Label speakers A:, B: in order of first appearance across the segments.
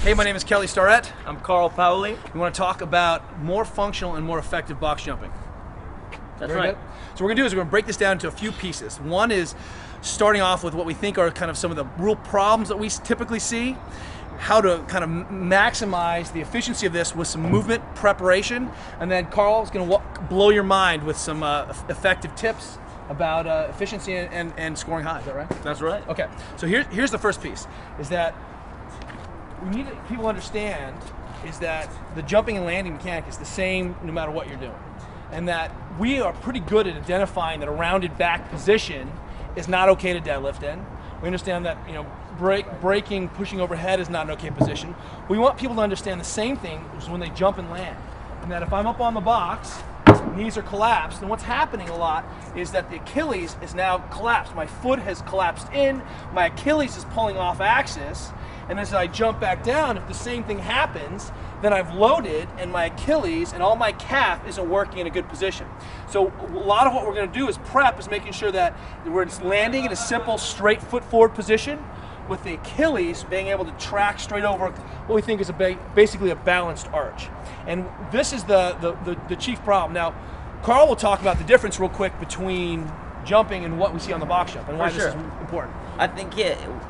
A: Hey, my name is Kelly Starrett.
B: I'm Carl Paoli.
A: We want to talk about more functional and more effective box jumping.
B: That's
A: Very
B: right.
A: good. So what we're going to do is we're going to break this down into a few pieces. One is starting off with what we think are kind of some of the real problems that we typically see, how to kind of maximize the efficiency of this with some movement preparation, and then Carl is going to blow your mind with some effective tips about efficiency and scoring high. Is that right?
B: That's right.
A: Okay, so here's the first piece, is that we need people to understand is that the jumping and landing mechanic is the same no matter what you're doing. And that we are pretty good at identifying that a rounded back position is not okay to deadlift in. We understand that, you know, braking, pushing overhead is not an okay position. We want people to understand the same thing is when they jump and land. And that if I'm up on the box, knees are collapsed, and what's happening a lot is that the Achilles is now collapsed. My foot has collapsed in, my Achilles is pulling off axis, and as I jump back down, if the same thing happens, then I've loaded and my Achilles and all my calf isn't working in a good position. So a lot of what we're going to do is prep is making sure that we're landing in a simple straight foot forward position with the Achilles being able to track straight over what we think is basically a balanced arch. And this is the chief problem. Now, Carl will talk about the difference real quick between jumping and what we see on the box jump and why this is important.
B: I think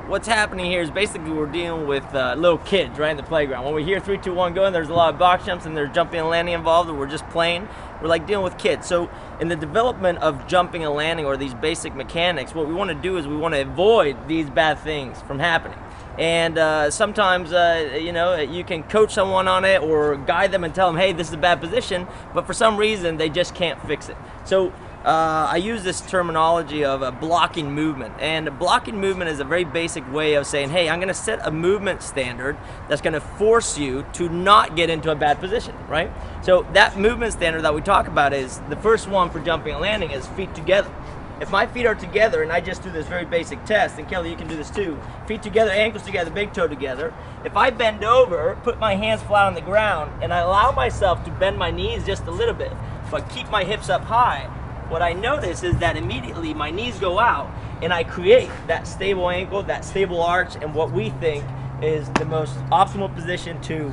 B: what's happening here is basically we're dealing with little kids, right, in the playground. When we hear 3, 2, 1, go, and there's a lot of box jumps and there's jumping and landing involved, and we're just playing, we're like dealing with kids. So in the development of jumping and landing or these basic mechanics, what we want to do is we want to avoid these bad things from happening. And sometimes, you know, you can coach someone on it or guide them and tell them, hey, this is a bad position, but for some reason they just can't fix it. So I use this terminology of blocking movement, and blocking movement is a very basic way of saying, hey, I'm going to set a movement standard that's going to force you to not get into a bad position, right? So that movement standard that we talk about is, the first one for jumping and landing is feet together. If my feet are together, and I just do this very basic test, and Kelly, you can do this too, feet together, ankles together, big toe together. If I bend over, put my hands flat on the ground, and I allow myself to bend my knees just a little bit, but keep my hips up high, what I notice is that immediately my knees go out and I create that stable ankle, that stable arch, and what we think is the most optimal position to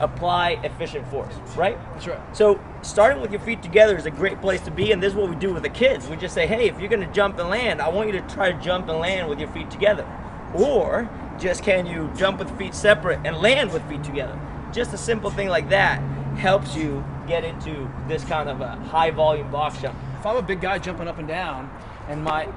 B: apply efficient force, right?
A: That's right.
B: So starting with your feet together is a great place to be, and this is what we do with the kids. We just say, hey, if you're gonna jump and land, I want you to try to jump and land with your feet together. Or just can you jump with feet separate and land with feet together? Just a simple thing like that helps you get into this kind of a high volume box jump.
A: If I'm a big guy jumping up and down and my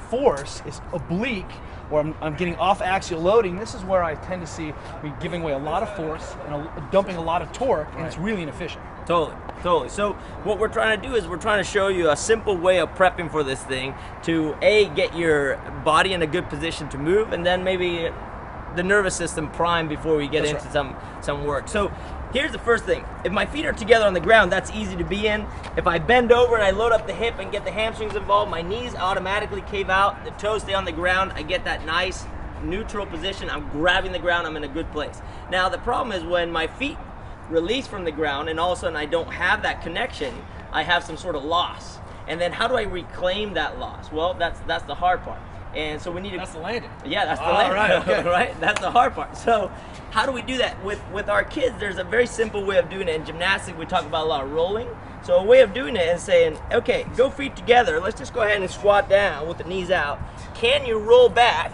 A: force is oblique, or I'm getting off axial loading, this is where I tend to see me giving away a lot of force and dumping a lot of torque, and it's really inefficient.
B: Totally, totally. So what we're trying to do is we're trying to show you a simple way of prepping for this thing to get your body in a good position to move, and then maybe the nervous system primed before we get into some work. So here's the first thing. If my feet are together on the ground, that's easy to be in. If I bend over and I load up the hip and get the hamstrings involved, my knees automatically cave out, the toes stay on the ground, I get that nice neutral position, I'm grabbing the ground, I'm in a good place. Now the problem is when my feet release from the ground and all of a sudden I don't have that connection, I have some sort of loss. And then how do I reclaim that loss? Well, that's the hard part. And so we need to...
A: That's the landing.
B: Yeah, that's the landing.
A: Right, okay.
B: Right? That's the hard part. So how do we do that? With our kids, there's a very simple way of doing it. In gymnastics, we talk about a lot of rolling. So a way of doing it is saying, okay, go feet together. Let's just go ahead and squat down with the knees out. Can you roll back,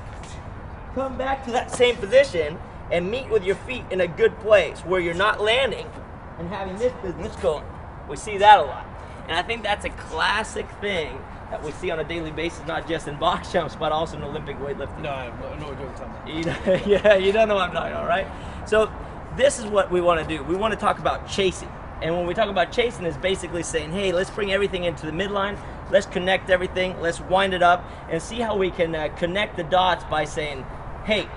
B: come back to that same position, and meet with your feet in a good place where you're not landing and having this business going? We see that a lot. And I think that's a classic thing that we see on a daily basis, not just in box jumps, but also in Olympic weightlifting.
A: No, I know what you're talking about.
B: Yeah, you don't know what I'm talking about, right? So this is what we want to do. We want to talk about chasing. And when we talk about chasing, it's basically saying, hey, let's bring everything into the midline, let's connect everything, let's wind it up, and see how we can connect the dots by saying, hey,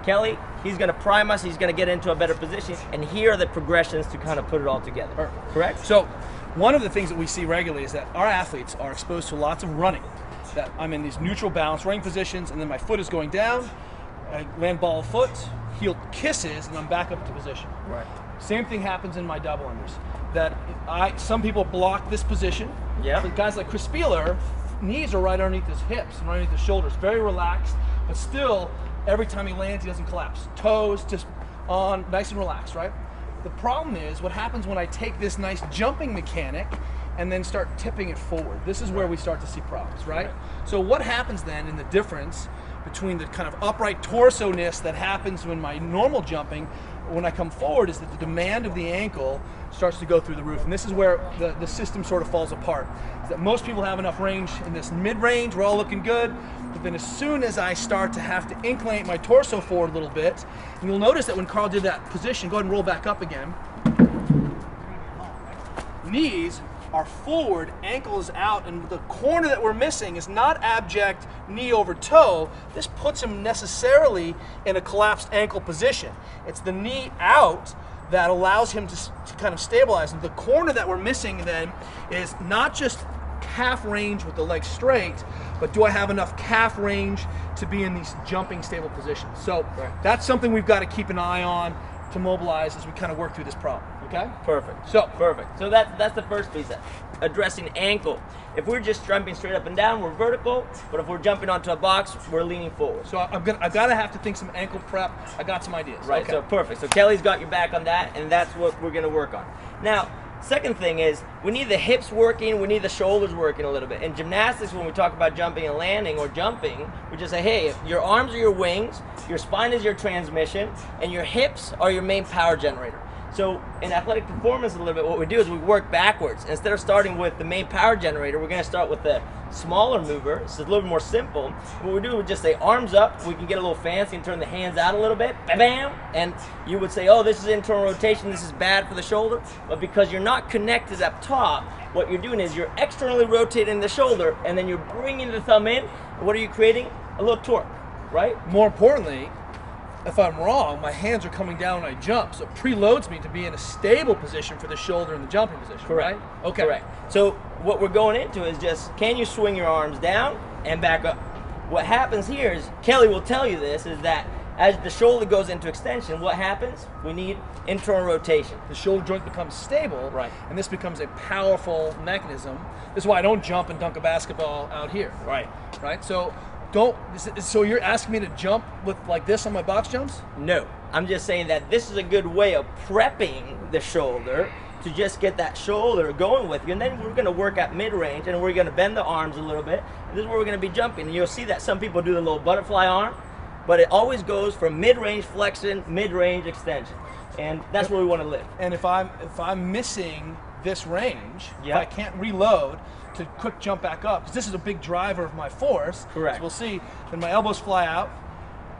B: Kelly, he's going to prime us, he's going to get into a better position, and here are the progressions to kind of put it all together.
A: Perfect.
B: Correct?
A: So one of the things that we see regularly is that our athletes are exposed to lots of running. That I'm in these neutral balance running positions, and then my foot is going down, I land ball of foot, heel kisses, and I'm back up to position.
B: Right.
A: Same thing happens in my double unders. That some people block this position.
B: Yeah.
A: But guys like Chris Spieler, knees are right underneath his hips and right underneath his shoulders, very relaxed, but still every time he lands, he doesn't collapse. Toes just on, nice and relaxed, right? The problem is what happens when I take this nice jumping mechanic and then start tipping it forward. This is where we start to see problems, right? So what happens then in the difference between the kind of upright torso-ness that happens when my normal jumping, when I come forward, is that the demand of the ankle starts to go through the roof. And this is where the system sort of falls apart. Is that most people have enough range in this mid-range, we're all looking good, but then as soon as I start to have to incline my torso forward a little bit, and you'll notice that when Carl did that position, go ahead and roll back up again, knees are forward, ankle is out, and the corner that we're missing is not abject knee over toe. This puts him necessarily in a collapsed ankle position. It's the knee out that allows him to kind of stabilize. And the corner that we're missing then is not just calf range with the legs straight, but do I have enough calf range to be in these jumping stable positions? So that's something we've got to keep an eye on to mobilize as we kind of work through this problem. Okay?
B: Perfect. So that's the first piece, addressing ankle. If we're just jumping straight up and down, we're vertical, but if we're jumping onto a box, we're leaning forward.
A: So I've got to have to think some ankle prep. I got some ideas.
B: Right, okay. So perfect. So Kelly's got your back on that, and that's what we're going to work on. Now, second thing is we need the hips working, we need the shoulders working a little bit. In gymnastics, when we talk about jumping and landing or jumping, we just say, hey, your arms are your wings, your spine is your transmission, and your hips are your main power generator. So in athletic performance a little bit, what we do is we work backwards. Instead of starting with the main power generator, we're going to start with the smaller mover. So it's a little bit more simple. What we do is just say arms up. We can get a little fancy and turn the hands out a little bit. Bam! And you would say, oh, this is internal rotation. This is bad for the shoulder. But because you're not connected up top, what you're doing is you're externally rotating the shoulder, and then you're bringing the thumb in. And what are you creating? A little torque, right?
A: More importantly, if I'm wrong, my hands are coming down when I jump, so it preloads me to be in a stable position for the shoulder in the jumping position,
B: correct?
A: Right? Okay.
B: Correct. So what we're going into is just, can you swing your arms down and back up? What happens here is, Kelly will tell you this, is that as the shoulder goes into extension, what happens? We need internal rotation.
A: The shoulder joint becomes stable,
B: right? And
A: this becomes a powerful mechanism. This is why I don't jump and dunk a basketball out here.
B: Right.
A: Right? So you're asking me to jump with like this on my box jumps?
B: No, I'm just saying that this is a good way of prepping the shoulder to just get that shoulder going with you, and then we're going to work at mid-range, and we're going to bend the arms a little bit, and this is where we're going to be jumping. And you'll see that some people do the little butterfly arm, but it always goes from mid-range flexion, mid-range extension, and that's where we want to live.
A: And if I'm missing this range, if I can't reload to quick jump back up, because this is a big driver of my force.
B: Correct.
A: So we'll see, then my elbows fly out,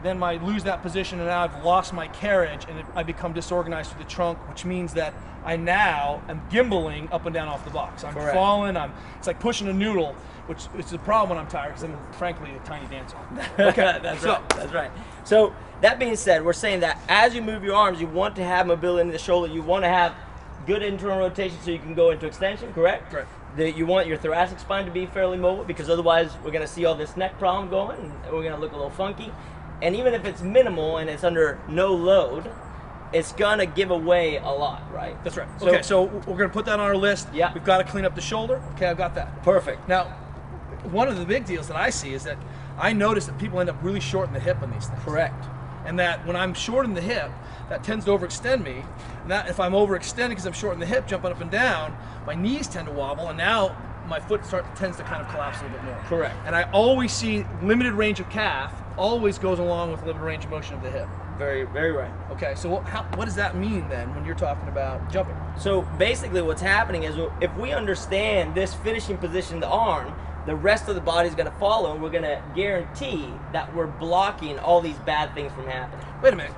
A: then I lose that position, and now I've lost my carriage, and I become disorganized through the trunk, which means that I now am gimbaling up and down off the box. I'm falling, it's like pushing a noodle, which is a problem when I'm tired, because I'm frankly a tiny dancer.
B: Okay, that's right. So that being said, we're saying that as you move your arms, you want to have mobility in the shoulder, you want to have good internal rotation so you can go into extension, correct?
A: Correct.
B: You want your thoracic spine to be fairly mobile, because otherwise we're going to see all this neck problem going, and we're going to look a little funky. And even if it's minimal and it's under no load, it's going to give away a lot, right?
A: That's right. Okay, so we're going to put that on our list.
B: Yeah.
A: We've got to clean up the shoulder. Okay, I've got that.
B: Perfect.
A: Now, one of the big deals that I see is that I notice that people end up really short in the hip on these things.
B: Correct.
A: And that when I'm short in the hip, that tends to overextend me. And that if I'm overextended because I'm short in the hip, jumping up and down, my knees tend to wobble, and now my foot tends to kind of collapse a little bit more.
B: Correct.
A: And I always see limited range of calf always goes along with limited range of motion of the hip.
B: Very, very right.
A: Okay, so what does that mean then when you're talking about jumping?
B: So basically what's happening is if we understand this finishing position of the arm, the rest of the body is going to follow, and we're going to guarantee that we're blocking all these bad things from happening.
A: Wait a minute.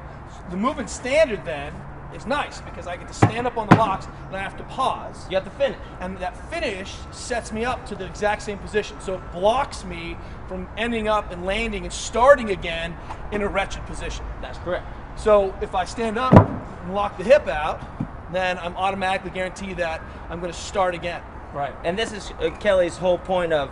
A: The movement standard then is nice because I get to stand up on the blocks and I have to pause.
B: You have to finish.
A: And that finish sets me up to the exact same position. So it blocks me from ending up and landing and starting again in a wretched position.
B: That's correct.
A: So if I stand up and lock the hip out, then I'm automatically guaranteed that I'm going to start again.
B: Right. And this is Kelly's whole point of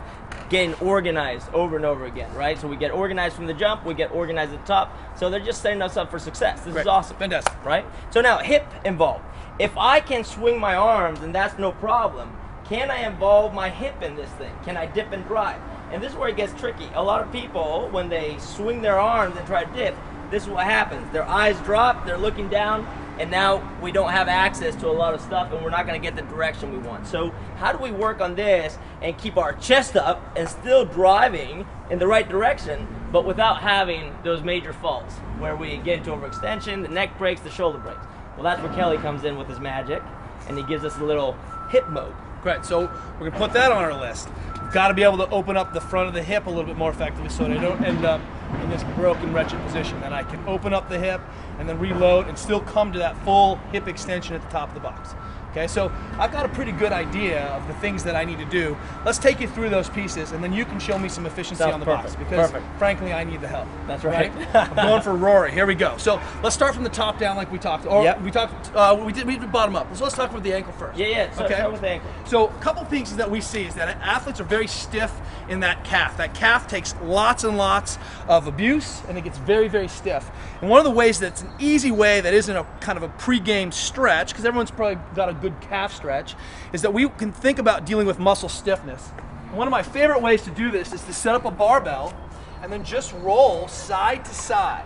B: getting organized over and over again, right? So we get organized from the jump, we get organized at the top. So they're just setting us up for success. This is awesome.
A: Fantastic.
B: Right? So now hip involved. If I can swing my arms and that's no problem, can I involve my hip in this thing? Can I dip and drive? And this is where it gets tricky. A lot of people, when they swing their arms and try to dip, this is what happens. Their eyes drop, they're looking down, and now we don't have access to a lot of stuff, and we're not going to get the direction we want. So how do we work on this and keep our chest up and still driving in the right direction, but without having those major faults where we get into overextension, the neck breaks, the shoulder breaks? Well, that's where Kelly comes in with his magic, and he gives us a little hip mode.
A: Great, so we're going to put that on our list. We've got to be able to open up the front of the hip a little bit more effectively so that I don't end up in this broken, wretched position. That I can open up the hip and then reload and still come to that full hip extension at the top of the box. Okay, so I've got a pretty good idea of the things that I need to do. Let's take you through those pieces, and then you can show me some efficiency on the box, because frankly, I need the help.
B: That's right.
A: I'm going for Rory. Here we go. So let's start from the top down, like we talked. Or we did bottom up. So let's talk with the ankle first.
B: Yeah. So start with the ankle.
A: So a couple things that we see is that athletes are very stiff in that calf. That calf takes lots and lots of abuse, and it gets very, very stiff. And one of the ways that's an easy way that isn't a kind of a pre-game stretch, because everyone's probably got a good calf stretch, is that we can think about dealing with muscle stiffness. One of my favorite ways to do this is to set up a barbell and then just roll side to side.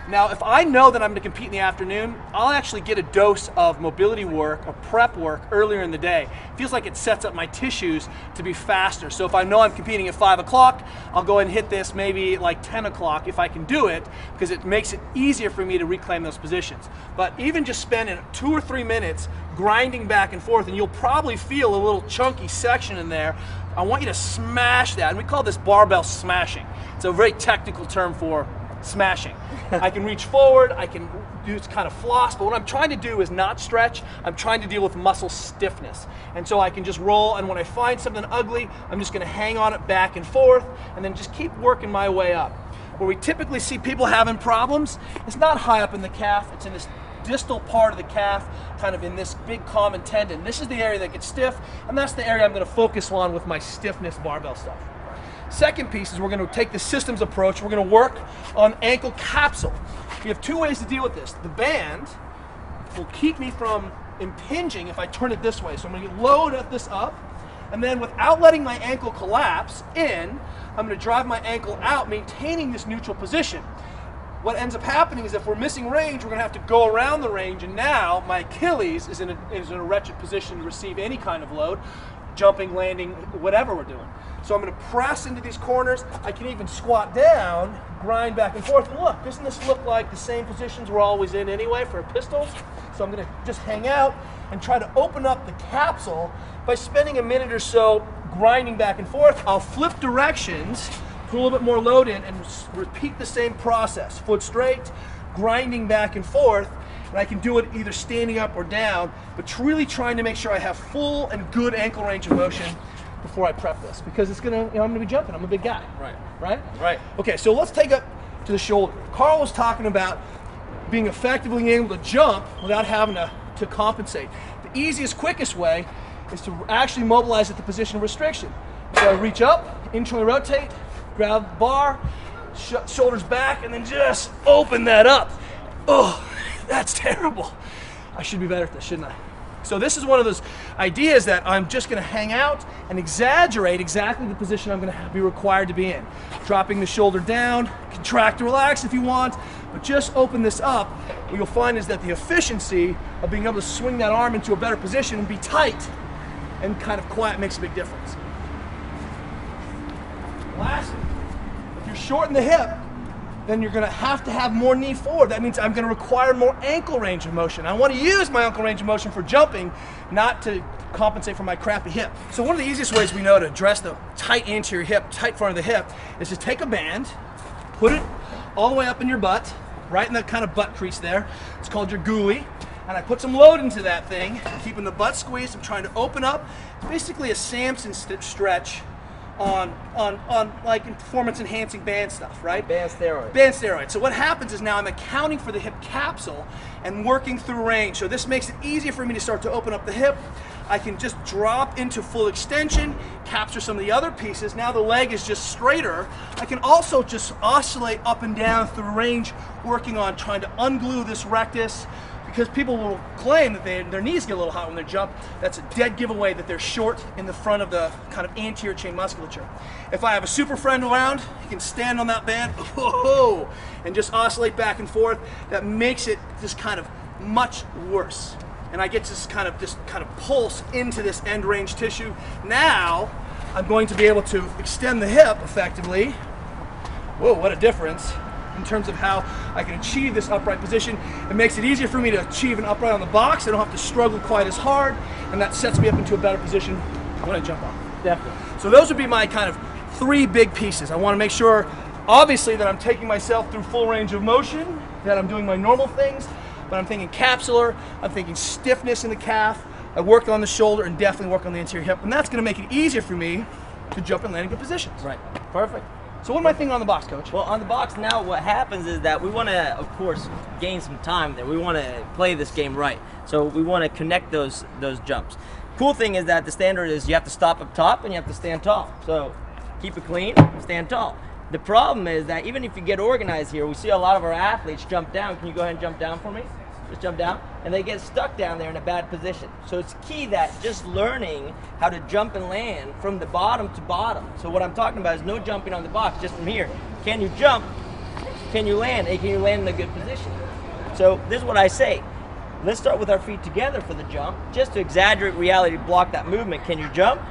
A: Now, if I know that I'm going to compete in the afternoon, I'll actually get a dose of mobility work or prep work earlier in the day. It feels like it sets up my tissues to be faster. So if I know I'm competing at 5 o'clock, I'll go ahead and hit this maybe like 10 o'clock if I can do it, because it makes it easier for me to reclaim those positions. But even just spending 2 or 3 minutes grinding back and forth, and you'll probably feel a little chunky section in there. I want you to smash that, and we call this barbell smashing. It's a very technical term for smashing. I can reach forward, I can do this kind of floss, but what I'm trying to do is not stretch. I'm trying to deal with muscle stiffness. And so I can just roll, and when I find something ugly, I'm just going to hang on it back and forth, and then just keep working my way up. Where we typically see people having problems, it's not high up in the calf, it's in this distal part of the calf, kind of in this big common tendon. This is the area that gets stiff, and that's the area I'm going to focus on with my stiffness barbell stuff. Second piece is we're going to take the systems approach. We're going to work on ankle capsule. We have 2 ways to deal with this. The band will keep me from impinging if I turn it this way. So I'm going to load this up, and then without letting my ankle collapse in, I'm going to drive my ankle out, maintaining this neutral position. What ends up happening is if we're missing range, we're going to have to go around the range, and now my Achilles is in a wretched position to receive any kind of load, jumping, landing, whatever we're doing. So I'm going to press into these corners. I can even squat down, grind back and forth. And look, doesn't this look like the same positions we're always in anyway for pistols? So I'm going to just hang out and try to open up the capsule by spending a minute or so grinding back and forth. I'll flip directions, put a little bit more load in, and repeat the same process. Foot straight, grinding back and forth. And I can do it either standing up or down, but really trying to make sure I have full and good ankle range of motion before I prep this, because it's gonna, I'm gonna be jumping. I'm a big guy. Right. Okay, so let's take it to the shoulder. Carl was talking about being effectively able to jump without having to compensate. The easiest, quickest way is to actually mobilize at the position of restriction. So I reach up, internally rotate, grab the bar, shoulders back, and then just open that up. Oh, that's terrible. I should be better at this, shouldn't I? So this is one of those ideas that I'm just going to hang out and exaggerate exactly the position I'm going to be required to be in. Dropping the shoulder down, contract to relax if you want, but just open this up. What you'll find is that the efficiency of being able to swing that arm into a better position and be tight and kind of quiet makes a big difference. Lastly, if you're short in the hip, then you're going to have more knee forward. That means I'm going to require more ankle range of motion. I want to use my ankle range of motion for jumping, not to compensate for my crappy hip. So one of the easiest ways we know to address the tight anterior hip, tight front of the hip, is to take a band, put it all the way up in your butt, right in that kind of butt crease there. It's called your ghoulie. And I put some load into that thing, keeping the butt squeezed. I'm trying to open up. It's basically a Samson stretch on like performance enhancing band stuff, right?
B: Band steroids.
A: Band steroids. So what happens is now I'm accounting for the hip capsule and working through range. So this makes it easier for me to start to open up the hip. I can just drop into full extension, capture some of the other pieces. Now the leg is just straighter. I can also just oscillate up and down through range, working on trying to unglue this rectus, because people will claim that their knees get a little hot when they jump. That's a dead giveaway that they're short in the front of the kind of anterior chain musculature. If I have a super friend around, he can stand on that band and just oscillate back and forth. That makes it just kind of much worse. And I get this kind of pulse into this end range tissue. Now I'm going to be able to extend the hip effectively. Whoa, what a difference in terms of how I can achieve this upright position. It makes it easier for me to achieve an upright on the box. I don't have to struggle quite as hard, and that sets me up into a better position when I jump off.
B: Definitely.
A: So those would be my kind of 3 big pieces. I want to make sure, obviously, that I'm taking myself through full range of motion, that I'm doing my normal things, but I'm thinking capsular, I'm thinking stiffness in the calf, I work on the shoulder, and definitely work on the anterior hip, and that's going to make it easier for me to jump and land in good positions.
B: Right. Perfect.
A: So what am I thinking on the box, Coach?
B: Well, on the box now, what happens is that we want to, of course, gain some time there. We want to play this game right. So we want to connect those jumps. Cool thing is that the standard is you have to stop up top and you have to stand tall. So keep it clean, stand tall. The problem is that even if you get organized here, we see a lot of our athletes jump down. Can you go ahead and jump down for me? Just jump down. And they get stuck down there in a bad position. So it's key that just learning how to jump and land from the bottom to bottom. So what I'm talking about is no jumping on the box, just from here. Can you jump? Can you land? And can you land in a good position? So this is what I say. Let's start with our feet together for the jump, just to exaggerate reality, block that movement. Can you jump?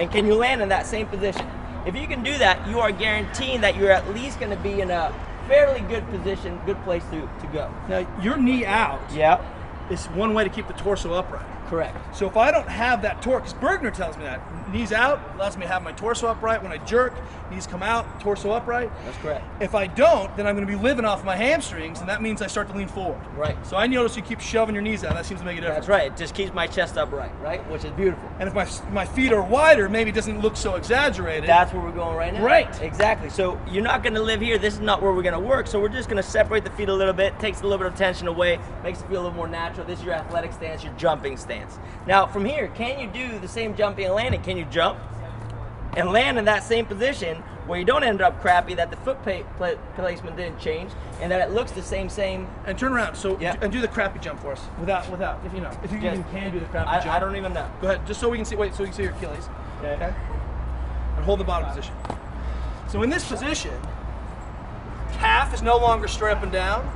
B: And can you land in that same position? If you can do that, you are guaranteeing that you're at least going to be in a fairly good position, good place to go.
A: Now, your knee out
B: Yeah,
A: is one way to keep the torso upright.
B: correct.
A: So if I don't have that torque, because Bergner tells me that, knees out allows me to have my torso upright. When I jerk, knees come out, torso upright.
B: That's correct.
A: If I don't, then I'm going to be living off my hamstrings, and that means I start to lean forward.
B: Right.
A: So I notice you keep shoving your knees out. That seems to make a difference.
B: That's right. It just keeps my chest upright, right? Which is beautiful.
A: And if my feet are wider, maybe it doesn't look so exaggerated.
B: That's where we're going right now.
A: Right.
B: Exactly. So you're not going to live here. This is not where we're going to work. So we're just going to separate the feet a little bit, takes a little bit of tension away, makes it feel a little more natural. This is your athletic stance, your jumping stance. Now from here, can you do the same jumping and landing? Can you jump and land in that same position where you don't end up crappy, that the foot placement didn't change, and that it looks the same?
A: And turn around. So
B: Yeah.
A: and do the crappy jump for us. Without if you
B: Just-
A: even can do the crappy jump.
B: I don't even know.
A: Go ahead, just so we can see. Wait, so we can see your Achilles.
B: Okay.
A: And hold the bottom position. So in this position, calf is no longer straight up and down.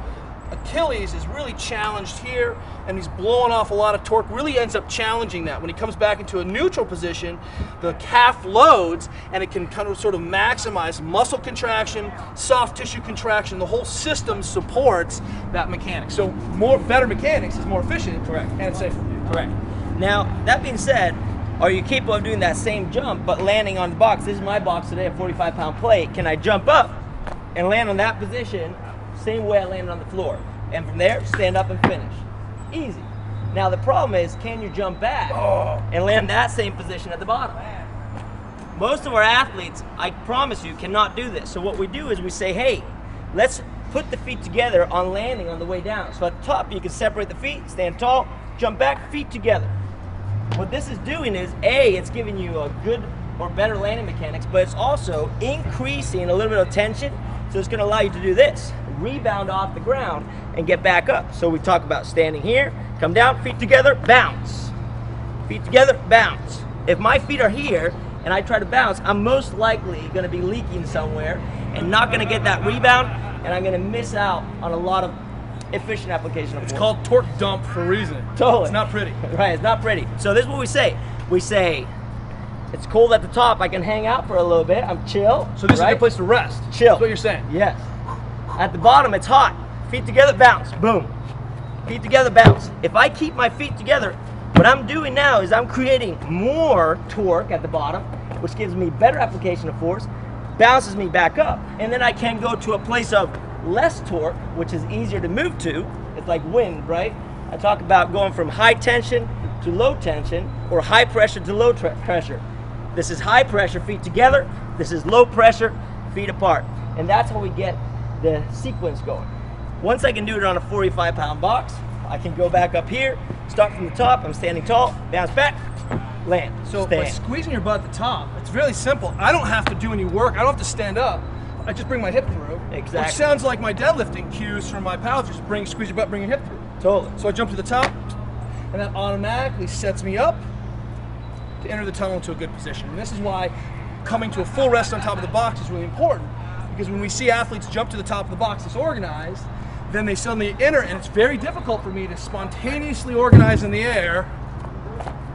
A: Achilles is really challenged here, and he's blowing off a lot of torque, really ends up challenging that. When he comes back into a neutral position, the calf loads, and it can kind of sort of maximize muscle contraction, soft tissue contraction. The whole system supports that mechanic. So better mechanics is more efficient.
B: Correct.
A: And it's safer.
B: Correct. Now, that being said, are you capable of doing that same jump but landing on the box? This is my box today, a 45-pound plate. Can I jump up and land on that position same way I landed on the floor? And from there, stand up and finish. Easy. Now, the problem is, can you jump back and land that same position at the bottom? Most of our athletes, I promise you, cannot do this. So what we do is we say, hey, let's put the feet together on landing on the way down. So at the top, you can separate the feet, stand tall, jump back, feet together. What this is doing is, A, it's giving you a good or better landing mechanics, but it's also increasing a little bit of tension. So it's going to allow you to do this, rebound off the ground and get back up. So we talk about standing here, come down, feet together, bounce. Feet together, bounce. If my feet are here and I try to bounce, I'm most likely going to be leaking somewhere and not going to get that rebound, and I'm going to miss out on a lot of efficient application of force.
A: It's called torque dump for a reason.
B: Totally.
A: It's not pretty.
B: Right, it's not pretty. So this is what we say. We say, it's cold at the top, I can hang out for a little bit, I'm chill.
A: So this is a
B: right?
A: good place to rest.
B: Chill.
A: That's what you're saying.
B: Yes. At the bottom, it's hot. Feet together, bounce. Boom. Feet together, bounce. If I keep my feet together, what I'm doing now is I'm creating more torque at the bottom, which gives me better application of force, bounces me back up, and then I can go to a place of less torque, which is easier to move to. It's like wind, right? I talk about going from high tension to low tension, or high pressure to low pressure. This is high pressure, feet together. This is low pressure, feet apart. And that's how we get the sequence going. Once I can do it on a 45-pound box, I can go back up here, start from the top, I'm standing tall, bounce back, land,
A: So by
B: stand.
A: squeezing your butt at the top, it's really simple. I don't have to do any work. I don't have to stand up. I just bring my hip through.
B: Exactly.
A: Which sounds like my deadlifting cues from my power. Just squeeze your butt, bring your hip through.
B: Totally.
A: So I jump to the top, and that automatically sets me up to enter the tunnel into a good position. And this is why coming to a full rest on top of the box is really important, because when we see athletes jump to the top of the box disorganized, then they suddenly enter, and it's very difficult for me to spontaneously organize in the air.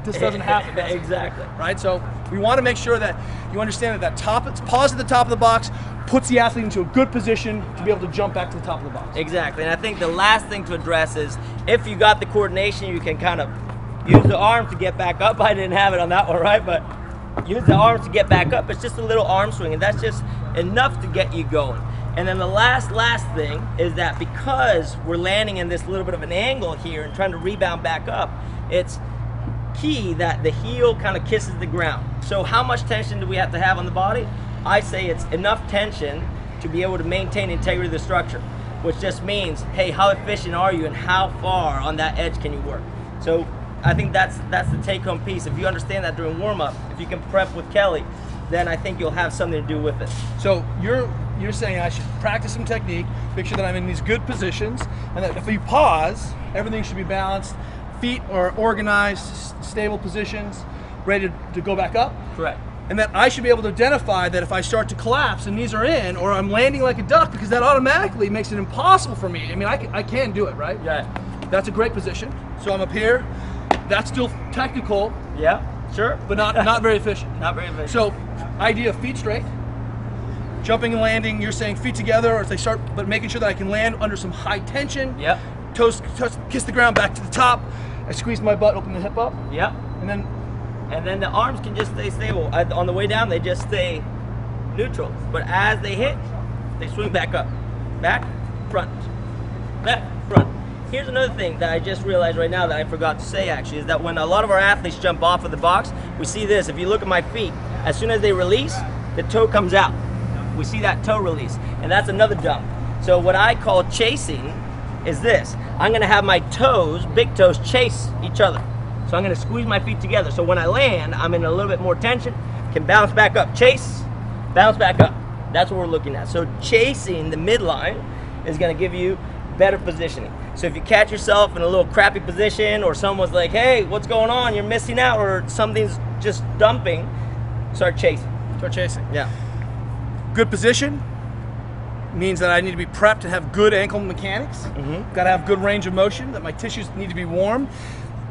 A: This doesn't happen.
B: Exactly.
A: Right? So we want to make sure that you understand that pause at the top of the box puts the athlete into a good position to be able to jump back to the top of the box.
B: Exactly. And I think the last thing to address is if you got the coordination, you can kind of use the arms to get back up. I didn't have it on that one, right? But use the arms to get back up. It's just a little arm swing, and that's just enough to get you going. And then the last thing is that because we're landing in this little bit of an angle here and trying to rebound back up, it's key that the heel kind of kisses the ground. So how much tension do we have to have on the body? I say it's enough tension to be able to maintain integrity of the structure, which just means, hey, how efficient are you and how far on that edge can you work? So I think that's the take-home piece. If you understand that during warm-up, if you can prep with Kelly, then I think you'll have something to do with it.
A: So you're saying I should practice some technique, make sure that I'm in these good positions, and that if you pause, everything should be balanced, feet are organized, stable positions, ready to go back up.
B: Correct.
A: And that I should be able to identify that if I start to collapse and knees are in, or I'm landing like a duck, because that automatically makes it impossible for me. I mean, I can do it, right?
B: Yeah.
A: That's a great position. So I'm up here. That's still technical.
B: Yeah, sure.
A: But not very efficient.
B: Not very efficient.
A: So, idea of feet straight, jumping and landing. You're saying feet together, or if they start, but making sure that I can land under some high tension.
B: Yep.
A: Toes kiss the ground, back to the top. I squeeze my butt, open the hip up.
B: Yep. And then the arms can just stay stable. On the way down, they just stay neutral. But as they hit, they swing back up. Back, front, back, front. Here's another thing that I just realized right now that I forgot to say actually, is that when a lot of our athletes jump off of the box, we see this. If you look at my feet, as soon as they release, the toe comes out. We see that toe release, and that's another dump. So what I call chasing is this. I'm gonna have my toes, big toes, chase each other. So I'm gonna squeeze my feet together. So when I land, I'm in a little bit more tension, can bounce back up. Chase, bounce back up. That's what we're looking at. So chasing the midline is gonna give you better positioning. So if you catch yourself in a little crappy position, or someone's like, hey, what's going on? You're missing out, or something's just dumping, start chasing.
A: Start chasing.
B: Yeah.
A: Good position means that I need to be prepped to have good ankle mechanics.
B: Mm-hmm.
A: Got to have good range of motion, that my tissues need to be warm.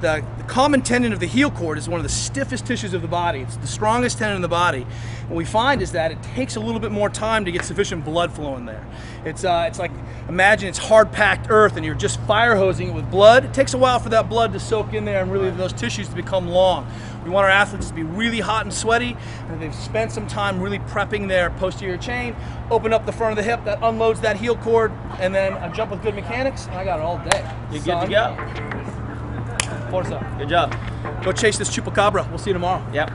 A: The common tendon of the heel cord is one of the stiffest tissues of the body. It's the strongest tendon in the body. What we find is that it takes a little bit more time to get sufficient blood flow in there. It's like, imagine it's hard-packed earth and you're just fire hosing it with blood. It takes a while for that blood to soak in there and really those tissues to become long. We want our athletes to be really hot and sweaty, and they've spent some time really prepping their posterior chain, open up the front of the hip, that unloads that heel cord, and then I jump with good mechanics, and I got it all day.
B: You're good to go.
A: Forza.
B: Good job.
A: Go chase this chupacabra. We'll see you tomorrow.
B: Yep.